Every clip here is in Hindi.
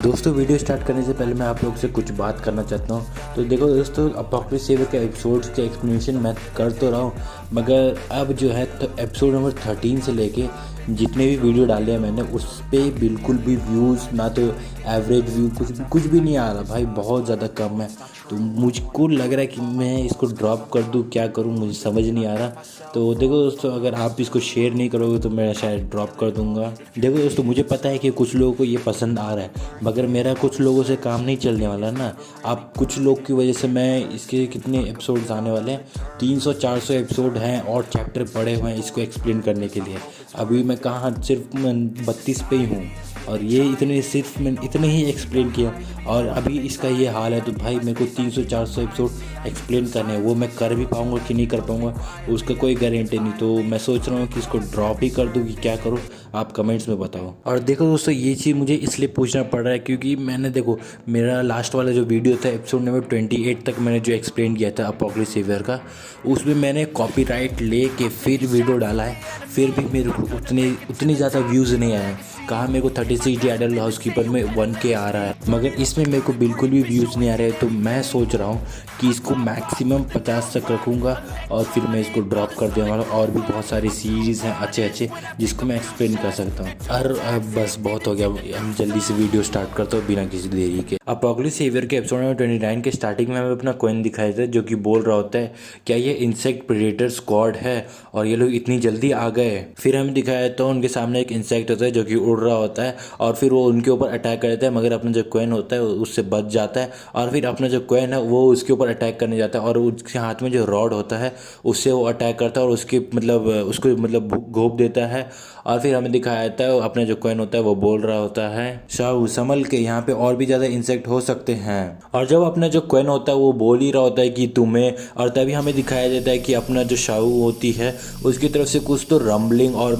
दोस्तों वीडियो स्टार्ट करने से पहले मैं आप लोग से कुछ बात करना चाहता हूँ। तो देखो दोस्तों, अपोक्लिप्स सेवर के एपिसोड्स के एक्सप्लेनेशन मैं कर तो रहा हूँ, मगर अब जो है तो एपिसोड नंबर 13 से लेके जितने भी वीडियो डाले हैं मैंने उस पर बिल्कुल भी व्यूज़ ना तो एवरेज व्यू कुछ भी नहीं आ रहा भाई, बहुत ज़्यादा कम है। तो मुझको लग रहा है कि मैं इसको ड्रॉप कर दूँ, क्या करूँ मुझे समझ नहीं आ रहा। तो देखो दोस्तों, अगर आप इसको शेयर नहीं करोगे तो मैं शायद ड्रॉप कर दूँगा। देखो दोस्तों, मुझे पता है कि कुछ लोगों को ये पसंद आ रहा है, मगर मेरा कुछ लोगों से काम नहीं चलने वाला ना। आप कुछ लोग की वजह से मैं इसके कितने एपिसोड्स आने वाले हैं, 300-400 एपिसोड हैं और चैप्टर पड़े हुए हैं इसको एक्सप्लेन करने के लिए। अभी मैं कहाँ, सिर्फ मैं 32 पे ही हूँ और ये इतने ही एक्सप्लेन किया और अभी इसका ये हाल है। तो भाई मेरे को 300-400 एपिसोड एक्सप्लेन करने हैं, वो मैं कर भी पाऊँगा कि नहीं कर पाऊँगा उसका कोई गारंटी नहीं। तो मैं सोच रहा हूँ कि इसको ड्रॉप ही कर दूँ कि क्या करूँ, आप कमेंट्स में बताओ। और देखो दोस्तों, ये चीज़ मुझे इसलिए पूछना पड़ रहा है क्योंकि मैंने देखो मेरा लास्ट वाला जो वीडियो था एपिसोड नंबर 28 तक मैंने जो एक्सप्लेन किया था अपोक्लिप्स सेवर का, उसमें मैंने कॉपीराइट लेके फिर वीडियो डाला है, फिर भी मेरे को उतनी ज़्यादा व्यूज़ नहीं आए। कहा मेरे को 36 डी आइडल हाउसकीपर में 1K आ रहा है, मगर इसमें मेरे को बिल्कुल भी व्यूज़ नहीं आ रहे। तो मैं सोच रहा हूँ कि इसको मैक्सिमम 50 तक रखूँगा और फिर मैं इसको ड्रॉप कर देने वाला। और भी बहुत सारी सीरीज़ हैं अच्छे जिसको मैं एक्सप्लेन कर सकता हूँ। और बस बहुत हो गया, हम जल्दी से वीडियो स्टार्ट करते हो बिना किसी देरी के। अपोक्लिप्स सेवर के एपिसोड नंबर 29 के स्टार्टिंग में हमें अपना कॉइन दिखाया था जो कि बोल रहा होता है क्या ये इंसेक्ट प्रेडेटर स्क्वाड है और ये लोग इतनी जल्दी आ गए। फिर हमें दिखाया तो उनके सामने एक इंसेक्ट होता है जो कि उड़ रहा होता है और फिर वो उनके ऊपर अटैक कर देता है, मगर अपना जो कॉइन होता है उससे बच जाता है और फिर अपना जो कॉइन है वो उसके ऊपर अटैक करने जाता है और उसके हाथ में जो रॉड होता है उससे वो अटैक करता है और उसको घोप देता है। और फिर हमें दिखाया जाता है अपना जो कॉइन होता है वो बोल रहा होता है शाहू संभल के, यहाँ पे और भी ज़्यादा इंसेक्ट हो सकते हैं। और जब अपना जो कॉइन होता है वो बोल ही रहा होता है कि तुम्हें, और तभी हमें दिखाया जाता है कि अपना जो शाहू होती है उसकी तरफ से कुछ तो रम्बलिंग और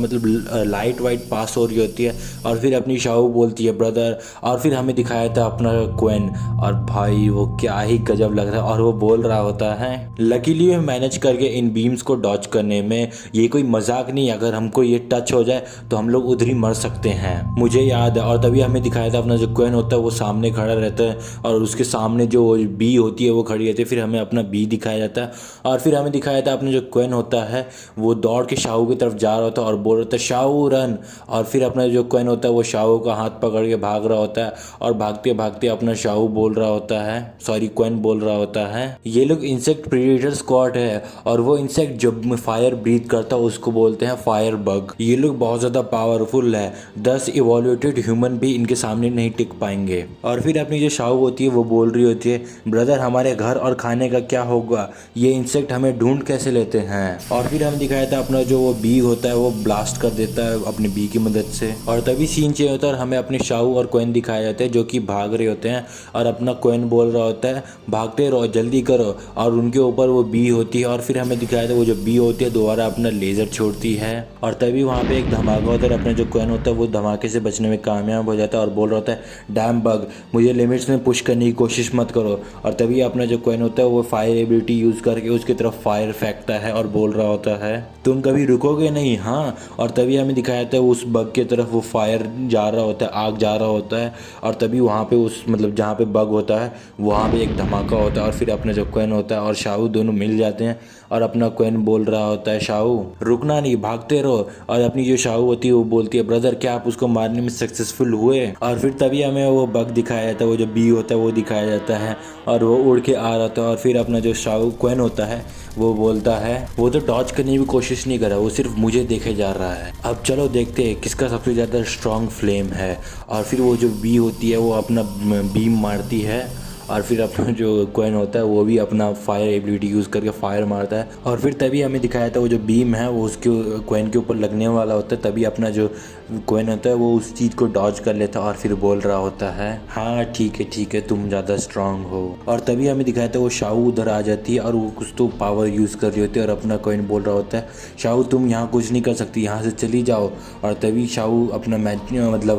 लाइट वाइट पास हो रही होती है और फिर अपनी शाहू बोलती है ब्रदर। और फिर हमें दिखाया था अपना कॉइन और भाई वो क्या ही गजब लग रहा है और वो बोल रहा होता है लकीली मैं मैनेज करके इन बीम्स को डॉज करने में, ये कोई मजाक नहीं, अगर हमको ये टच हो जाए तो हम लोग उधर ही मर सकते हैं, मुझे याद है। और तभी हमें दिखाया था अपना जो कॉइन होता है वो सामने खड़ा रहता है और उसके सामने जो बी होती है वो खड़ी रहती है। फिर हमें अपना बी दिखाया जाता है और फिर हमें दिखाया था अपना जो कॉइन होता है वो दौड़ के शाहू की तरफ जा रहा होता है और बोल रहा था शाहू रन। और फिर अपना जो कॉइन होता है वो शाहू का हाथ पकड़ के भाग रहा होता है और भागते भागते अपना शाहू बोल रहा होता है, सॉरी कॉइन बोल रहा होता है ये लोग इंसेक्ट प्रेडेटर स्क्वाड है और वो इंसेक्ट जब फायर ब्रीथ करता है उसको बोलते हैं फायर बग। ये लोग बहुत ज़्यादा पावरफुल है, 10 इवोल्यूटेड ह्यूमन भी इनके सामने नहीं टिक पाएंगे। और फिर अपनी जो शाहू होती है वो बोल रही होती है ब्रदर हमारे घर और खाने का क्या होगा, ये इंसेक्ट हमें ढूंढ कैसे लेते हैं। और फिर हमें दिखाया था अपना जो वो बी होता है वो ब्लास्ट कर देता है अपनी बी की मदद से और तभी सीन चेंज होता है और हमें अपने शाहू और कॉइन दिखाए जाते हैं जो कि भाग रहे होते हैं और अपना कॉइन बोल रहा होता है भागते रहो जल्दी करो और उनके ऊपर वो बी होती है। और फिर हमें दिखाया था वो जो बी होती है दोबारा अपना लेज़र छोड़ती है और तभी वहाँ पे एक धमाका होता है और अपना जो कॉइन होता है वो धमाके से बचने में कामयाब हो जाता है और बोल रहा होता है डैम बग मुझे लिमिट्स में पुश करने की कोशिश मत करो। और तभी अपना जो कॉइन होता है वो फायर एबिलिटी यूज़ करके उसकी तरफ फायर फेंकता है और बोल रहा होता है तुम कभी रुकोगे नहीं, हाँ। और तभी हमें दिखाया जाता है उस बग की तरफ वो फायर जा रहा होता है, आग जा रहा होता है और तभी वहाँ पे उस जहाँ पे बग होता है वहाँ पे एक धमाका होता है और फिर अपना जो कॉइन होता है और शाहू दोनों मिल जाते हैं और अपना कॉइन बोल रहा होता है शाहू रुकना नहीं भागते रहो। और अपनी जो शाहू होती है वो बोलती है ब्रदर क्या आप उसको मारने में सक्सेसफुल हुए। और फिर तभी हमें वो बग दिखाया जाता है, वो जो बी होता है वो दिखाया जाता है और वो उड़ के आ रहा था। और फिर अपना जो शाहू कॉइन होता है वो बोलता है वो तो डॉज करने की कोशिश नहीं कर रहा, वो सिर्फ मुझे देखे जा रहा है। अब चलो देखते हैं किसका सबसे ज़्यादा स्ट्रॉन्ग फ्लेम है। और फिर वो जो बी होती है वो अपना बीम मारती है और फिर अपना जो कॉइन होता है वो भी अपना फायर एबिलिटी यूज़ करके फायर मारता है। और फिर तभी हमें दिखाया था वो जो बीम है वो उसके कॉइन के ऊपर लगने वाला होता है, तभी अपना जो कॉइन होता है वो उस चीज़ को डॉज कर लेता है और फिर बोल रहा होता है हाँ ठीक है तुम ज़्यादा स्ट्रांग हो। और तभी हमें दिखाया था वो शाहू उधर आ जाती है और वो कुछ तो पावर यूज़ कर रही होती है और अपना कॉइन बोल रहा होता है शाहू तुम यहाँ कुछ नहीं कर सकती, यहाँ से चली जाओ। और तभी शाहू अपना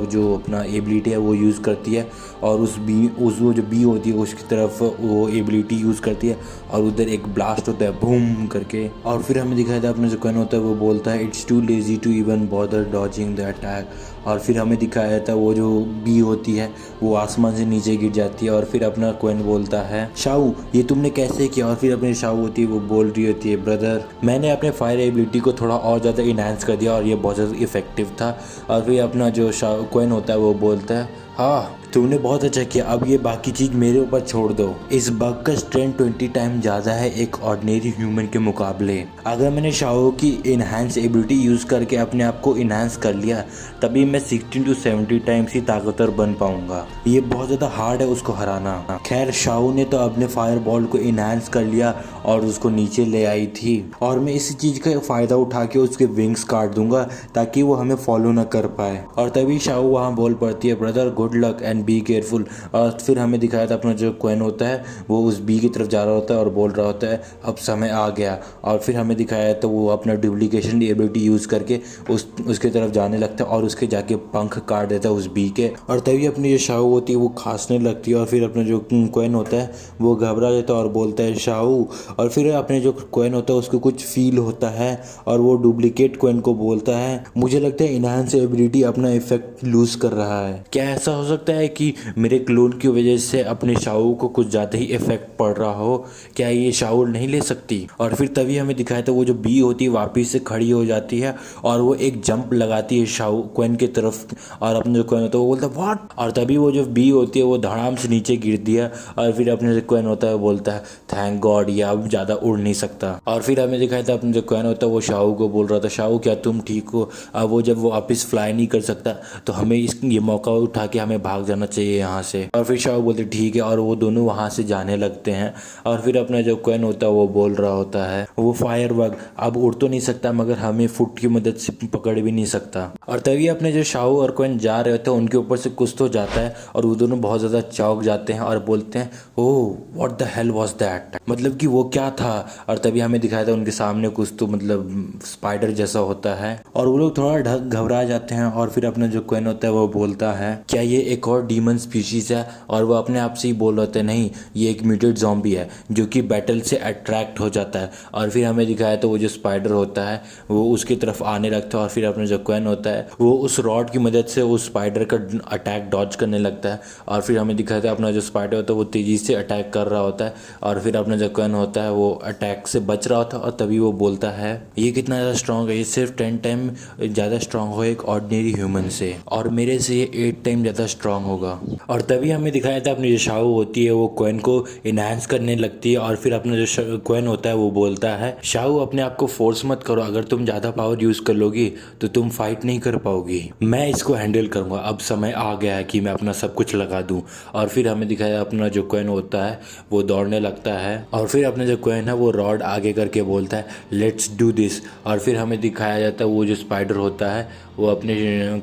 जो अपना एबिलिटी है वो यूज़ करती है और वो जो बी होती है उसकी तरफ वो एबिलिटी यूज़ करती है और उधर एक ब्लास्ट होता है बूम करके। और फिर हमें दिखाया था अपना जो कॉइन होता है वो बोलता है it's too lazy to even bother dodging the attack. और फिर हमें दिखाया जाता है वो जो बी होती है वो आसमान से नीचे गिर जाती है और फिर अपना क्वेन बोलता है शाऊ ये तुमने कैसे किया। और फिर अपनी शाऊ होती है वो बोल रही होती है ब्रदर मैंने अपने फायर एबिलिटी को थोड़ा और ज़्यादा इनहेंस कर दिया और ये बहुत ज़्यादा इफेक्टिव था। और फिर अपना जो क्वेन होता है वो बोलता है हाँ तुमने बहुत अच्छा किया, अब ये बाकी चीज़ मेरे ऊपर छोड़ दो। इस बग का स्ट्रेंथ 20 टाइम ज़्यादा है एक ऑर्डिनरी ह्यूमन के मुकाबले। अगर मैंने शाओ की इनहेंस एबिलिटी यूज़ करके अपने आप को इनहेंस कर लिया तभी मैं 16 to 70 टाइम्स ही ताकतवर बन पाऊंगा। ये बहुत ज़्यादा हार्ड है उसको हराना। खैर शाओ ने तो अपने फायर बॉल को इनहेंस कर लिया और उसको नीचे ले आई थी और मैं इसी चीज़ का फ़ायदा उठा के उसके विंग्स काट दूंगा ताकि वो हमें फॉलो ना कर पाए। और तभी शाओ वहाँ बोल पड़ती है brother good luck and be careful. और फिर हमें दिखाया था अपना जो क्वेन होता है वो उस बी की तरफ जा रहा होता है और बोल रहा होता है अब समय आ गया। और फिर हमें दिखाया तो वो अपना डुप्लीकेशन एबिलिटी यूज़ करके उसके तरफ जाने लगता है और उसके जाके पंख काट देता है उस बी के। और तभी अपनी जो शाऊ होती है वो खांसने लगती है और फिर अपना जो क्वेन होता है वो घबरा जाता है और बोलता है शाऊ। और फिर अपने जो क्वेन होता है उसको कुछ फील होता है और वो डुप्लीकेट क्वेन को बोलता है मुझे लगता है इनहांस एबिलिटी अपना इफेक्ट लूज कर रहा है। क्या ऐसा हो सकता है कि मेरे क्लोन की वजह से अपने शाऊ को कुछ ज़्यादा ही इफेक्ट पड़ रहा हो, क्या ये शाऊ नहीं ले सकती। और फिर तभी हमें दिखाया था वो जो बी होती है वापस से खड़ी हो जाती है और वो एक जंप लगाती है शाऊ क्वेन की तरफ और अपने जो क्वेन होता है वो बोलता है व्हाट। और तभी वो जो बी होती है वो धड़ाम से नीचे गिरती है और फिर अपने जो क्वेन होता है वो बोलता है थैंक गॉड ये अब ज़्यादा उड़ नहीं सकता। और फिर हमें दिखाया था अपने जो क्वेन होता है वो शाऊ को बोल रहा था शाऊ क्या तुम ठीक हो। अब वो जब वो वापस फ्लाई नहीं कर सकता तो हमें ये मौका उठा के हमें भाग जाना चाहिए यहाँ से। और फिर शाऊ बोलते ठीक है और वो दोनों वहाँ से जाने लगते हैं। और फिर अपना जो क्वेन होता है वो बोल रहा होता है वो फायर बग अब उड़ तो नहीं सकता मगर हमें फुट की मदद से पकड़ भी नहीं सकता। और तभी अपने जो शाऊ और क्वेन जा रहे होते हैं उनके ऊपर से कुछ तो जाता है और वो दोनों बहुत ज़्यादा चौंक जाते हैं और बोलते हैं oh what the hell was that, मतलब कि वो क्या था। और तभी हमें दिखाया था उनके सामने कुछ तो मतलब स्पाइडर जैसा होता है और वो लोग थोड़ा घबरा जाते हैं। और फिर अपना जो क्वेन होता है वो बोलता है क्या ये एक और डीमन स्पीशीज है। और वो अपने आप से ही बोल रहे थे नहीं ये एक म्यूटेड ज़ॉम्बी है जो कि बैटल से अट्रैक्ट हो जाता है। और फिर हमें दिखाया तो वो जो स्पाइडर होता है वो उसकी तरफ आने लगता है और फिर अपना जो क्वेन होता है वो उस रॉड की मदद से उस स्पाइडर का अटैक डॉज करने लगता है। और फिर हमें दिखाया था अपना जो स्पाइडर होता है वो तेज़ी से अटैक कर रहा होता है और फिर अपना जो क्वेन होता है वो अटैक से बच रहा होता है। और तभी वो बोलता है ये कितना ज़्यादा स्ट्रॉन्ग है, ये सिर्फ 10 टाइम ज़्यादा स्ट्रॉन्ग हो एक ऑर्डिनरी ह्यूमन से और मेरे से ये 8 टाइम ज़्यादा स्ट्रॉन्ग होगा। और तभी हमें दिखाया था अपनी जो शाऊ होती है वो क्वेन को इनहेंस करने लगती है और फिर अपना जो क्वेन होता है वो बोलता है शाऊ अपने आप को फोर्स मत करो, अगर तुम ज़्यादा पावर यूज़ कर लोगी तो तुम फाइट नहीं कर पाओगी, मैं इसको हैंडल करूँगा, अब समय आ गया है कि मैं अपना सब कुछ लगा दूँ। और फिर हमें दिखाया अपना जो क्वेन होता है वो दौड़ने लगता है और फिर अपना जो क्वेन है वो रॉड आगे करके बोलता है लेट्स डू दिस। और फिर हमें दिखाया जाता है वो जो स्पाइडर होता है वो अपने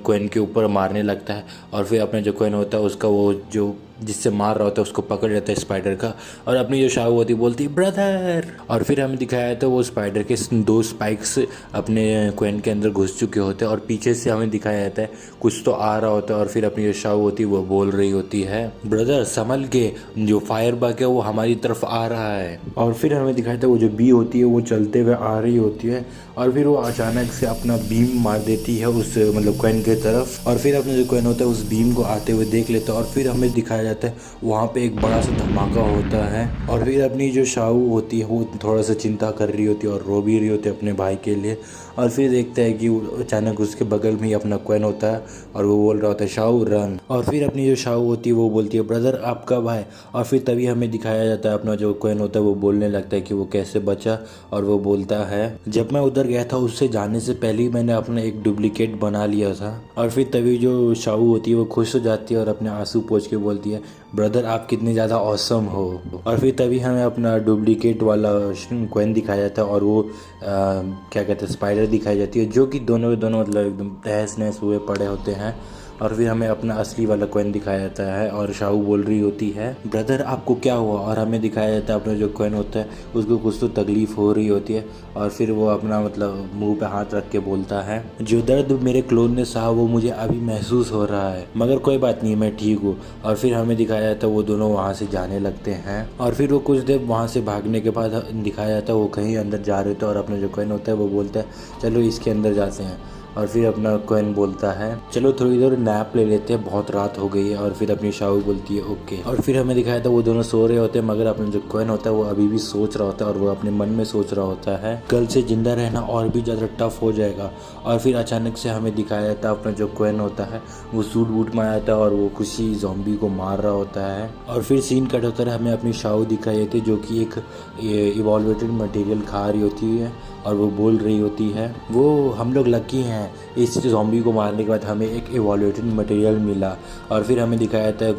क्वेन के ऊपर मारने लगता है और फिर अपना जो क्वेन होता है उसका वो जो जिससे मार रहा होता है उसको पकड़ लेता है स्पाइडर का और अपनी जो शाऊ होती बोलती है ब्रदर। और फिर हमें दिखाया तो वो स्पाइडर के 2 स्पाइक्स अपने क्वेन के अंदर घुस चुके होते हैं और पीछे से हमें दिखाया जाता है कुछ तो आ रहा होता है और फिर अपनी जो शाऊ होती है वो बोल रही होती है ब्रदर संभल के, जो फायर बग है वो हमारी तरफ आ रहा है। और फिर हमें दिखाया था वो जो बी होती है वो चलते हुए आ रही होती है और फिर वो अचानक से अपना बीम मार देती है उस मतलब क्वेन की तरफ और फिर अपना जो क्वेन होता है उस बीम को आते हुए देख लेता है और फिर हमें दिखाया जाता है वहाँ पे एक बड़ा सा धमाका होता है। और फिर अपनी जो शाऊ होती है वो थोड़ा सा चिंता कर रही होती है और रो भी रही होती है अपने भाई के लिए। और फिर देखता है कि अचानक उसके बगल में ही अपना क्वेन होता है और वो बोल रहा होता है शाऊ रन। और फिर अपनी जो शाऊ होती है वो बोलती है ब्रदर आप कब आए। और फिर तभी हमें दिखाया जाता है अपना जो क्वेन होता है वो बोलने लगता है कि वो कैसे बचा और वो बोलता है जब मैं उधर गया था उससे जाने से पहले ही मैंने अपना एक डुप्लीकेट बना लिया था। और फिर तभी जो शाऊ होती है वो खुश हो जाती है और अपने आंसू पोंछ के बोलती है ब्रदर आप कितने ज़्यादा ऑसम हो। और फिर तभी हमें अपना डुप्लीकेट वाला क्वेन दिखाया जाता है और वो क्या कहते हैं स्पाइडर दिखाई जाती है जो कि दोनों के दोनों मतलब एकदम तहस नहस हुए पड़े होते हैं। और फिर हमें अपना असली वाला क्वेन दिखाया जाता है और शाऊ बोल रही होती है ब्रदर आपको क्या हुआ। और हमें दिखाया जाता है अपना जो क्वेन होता है उसको कुछ तो तकलीफ हो रही होती है और फिर वो अपना मतलब मुंह पे हाथ रख के बोलता है जो दर्द मेरे क्लोन ने सहा वो मुझे अभी महसूस हो रहा है मगर कोई बात नहीं मैं ठीक हूँ। और फिर हमें दिखाया जाता है वो दोनों वहाँ से जाने लगते हैं और फिर वो कुछ देर वहाँ से भागने के बाद दिखाया जाता है वो कहीं अंदर जा रहे थे और अपना जो क्वेन होता है वो बोलता है चलो इसके अंदर जाते हैं। और फिर अपना कोएन बोलता है चलो थोड़ी देर नैप ले लेते हैं, बहुत रात हो गई है। और फिर अपनी शाऊ बोलती है ओके। और फिर हमें दिखाया था वो दोनों सो रहे होते हैं, मगर अपना जो कोएन होता है वो अभी भी सोच रहा होता है और वो अपने मन में सोच रहा होता है कल से जिंदा रहना और भी ज़्यादा टफ हो जाएगा। और फिर अचानक से हमें दिखाया जाता है अपना जो कोएन होता है वो सूट वूट में आया था और वो किसी ज़ॉम्बी को मार रहा होता है। और फिर सीन कट होता है, हमें अपनी शाऊ दिखाई देती है जो कि एक इवॉल्वेटेड मटेरियल खा रही होती है और वो बोल रही होती है वो हम लोग लकी हैं, इस ज़ॉम्बी को मारने के बाद हमें एक इवॉल्वेटेड मटेरियल मिला। और फिर हमें दिखाया जाता है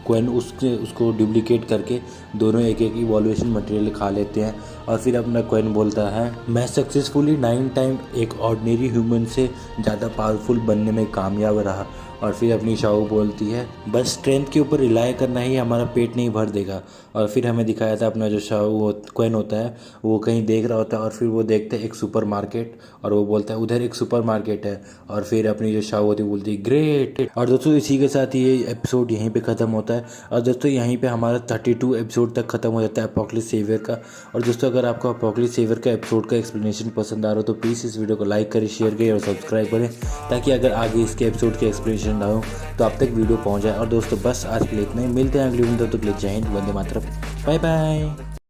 कोएन उसको डुप्लीकेट करके दोनों एक एक इवॉल्वेशन मटेरियल खा लेते हैं। और फिर अपना कोएन बोलता है मैं सक्सेसफुली 9 टाइम एक ऑर्डिनरी ह्यूमन से ज़्यादा पावरफुल बनने में कामयाब रहा। और फिर अपनी शाऊ बोलती है बस स्ट्रेंथ के ऊपर रिलाई करना ही हमारा पेट नहीं भर देगा। और फिर हमें दिखाया था अपना जो शाऊ कोएन होता है वो कहीं देख रहा होता है और फिर वो देखता है एक सुपरमार्केट और वो बोलता है उधर एक सुपरमार्केट है। और फिर अपनी जो शाऊ होती है बोलती है ग्रेट। और दोस्तों इसी के साथ ये एपिसोड यहीं पे ख़त्म होता है। और दोस्तों यहीं पे हमारा 32 एपिसोड तक ख़त्म हो जाता है अपोकलिप्स सेवियर का। और दोस्तों अगर आपको अपोकलिप्स सेवियर का एपिसोड का एक्सप्लेनेशन पसंद आ रहा हो तो प्लीज़ इस वीडियो को लाइक करें, शेयर करें और सब्सक्राइब करें, ताकि अगर आगे इसके एपिसोड के एक्सप्लेनेशन ना हो तो आप तक वीडियो पहुंच जाए। और दोस्तों बस आज के लिए इतना ही, मिलते हैं अगली वीडियो, तब तक के लिए जय हिंद, वंदे मातरम, बाय बाय।